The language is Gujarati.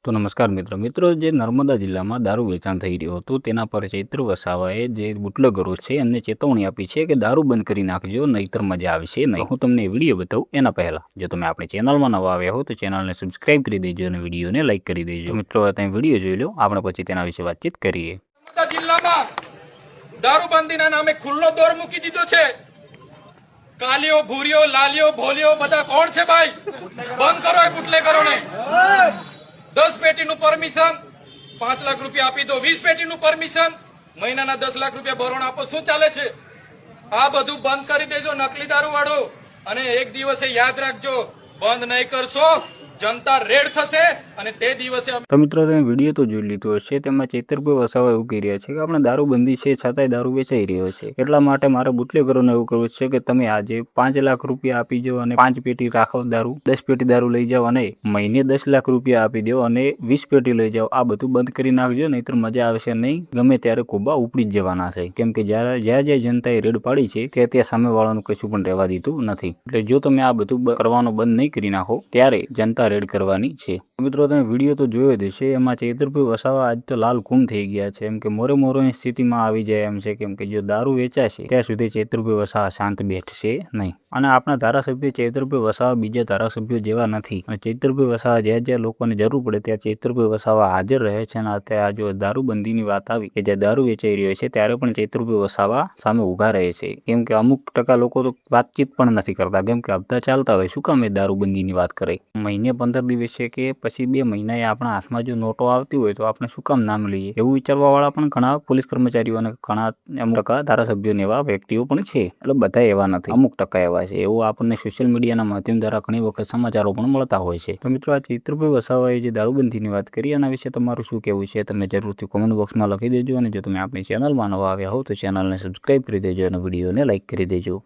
તો નમસ્કાર મિત્રો જે નર્મદા જિલ્લામાં દારૂ વેચાણ થઈ રહ્યું હતું તેના પર ચૈત્ર વસાવાએ જે બુટલેગરો છે એમને ચેતવણી આપી છે કે દારૂ બંધ કરી નાખજો, નહીતર મજા આવશે નહીં. હું તમને વિડીયો બતાવું એના પહેલા જો તમે આપણી ચેનલમાં નવા આવ્યા હો તો ચેનલને સબસ્ક્રાઇબ કરી દેજો અને વિડીયોને લાઇક કરી દેજો. મિત્રો તમે વિડીયો જોઈ લો, આપણે પછી તેના વિશે વાતચીત કરીએ. નર્મદા જિલ્લામાં દારૂબંધીના નામે ખુલ્લો દોર મૂકી દીધો છે. કાલિયો, ભૂરિયો, લાલિયો, ભોલિયો બધા કોણ છે ભાઈ? બંધ કરો એ બુટલેગરોને. 10 પેટીનું પરમિશન 5 લાખ રૂપિયા આપી દો. 20 પેટીનું પરમિશન મહિનાના 10 લાખ રૂપિયા ભરણ આપો. શું ચાલે છે? આ બધું બંધ કરી દેજો નકલી દારૂ વાળો. અને એક દિવસે યાદ રાખજો, બંધ નહીં કરશો જનતા રેડ થશે અને તે દિવસે. તો મિત્રો તમે વિડીયો તો જોઈ લીધો હશે. તેમાં ચૈતરભાઈ વસાવા એવું કહી રહ્યા છે કે આપણે દારૂબંધી છે છતાંય દારૂ વેચાઈ રહ્યો છે, એટલા માટે મારે બુટલેગરોને એવું કરવું છે કે તમે આજે 5 લાખ રૂપિયા આપી દો અને 5 પેટી રાખો દારૂ, 10 પેટી દારૂ લઈ જાઓ અને મહિને 10 લાખ રૂપિયા આપી દો અને 20 પેટી લઈ જાઓ. આ બધું બંધ કરી નાખજો, નહીતર મજા આવશે નહીં. ગમે ત્યારે કુબા ઉપડી જ જવાના છે, કેમ કે જ્યાં જનતાએ રેડ પાડી છે ત્યાં સામેવાળાનું કશું પણ રહેવા દીધું નથી. એટલે જો તમે આ બધું કરવાનું બંધ નહીં કરી નાખો ત્યારે જનતા રેડ કરવાની છે. મિત્રો તમે વિડીયો તો જોયો જ છે. એમાં ચૈતરભાઈ વસાવા આજ તો લાલ ગુમ થઈ ગયા છે, એમ કે મોરોની સ્થિતિમાં આવી જાય એમ છે, કેમ કે જો દારૂ વેચાશે ત્યાં સુધી ચૈતરભાઈ વસાવા શાંત બેઠશે નહીં. અને આપણા ધારાસભ્ય ચૈતરભાઈ વસાવા બીજા ધારાસભ્યો જેવા નથી. અને ચૈતરભાઈ વસાવા જ્યાં લોકોને જરૂર પડે ત્યાં ચૈતરભાઈ વસાવા હાજર રહે છે. અને અત્યારે જો દારૂબંધીની વાત આવી કે જે દારૂ વેચાઈ રહ્યો છે ત્યારે પણ ચૈતરભાઈ વસાવા સામે ઉભા રહે છે, કેમ કે અમુક ટકા લોકો તો વાતચીત પણ નથી કરતા, કેમ કે હપ્તા ચાલતા હોય. શું કામ એ દારૂબંધીની વાત કરે? મહિને 15 દિવસે કે પછી 2 મહિનાએ આપણા હાથમાં જો નોટો આવતી હોય તો આપણે શું કામ નામ લઈએ? એવું વિચારવા વાળા પણ ઘણા પોલીસ કર્મચારીઓ અને ઘણા અમુક ટકા ધારાસભ્યો એવા વ્યક્તિઓ પણ છે. એટલે બધા એવા નથી, અમુક ટકા એવા છે. એવું આપણને સોશિયલ મીડિયાના માધ્યમ દ્વારા ઘણી વખત સમાચારો પણ મળતા હોય છે. તો મિત્રો આ ચૈતરભાઈ વસાવાએ જે દારૂબંધીની વાત કરી એના વિશે તમારું શું કહેવું છે તમે જરૂરથી કોમેન્ટ બોક્સમાં લખી દેજો. અને જો તમે આપણી ચેનલમાં નવા આવ્યા હો તો ચેનલને સબસ્ક્રાઇબ કરી દેજો અને વિડીયોને લાઇક કરી દેજો.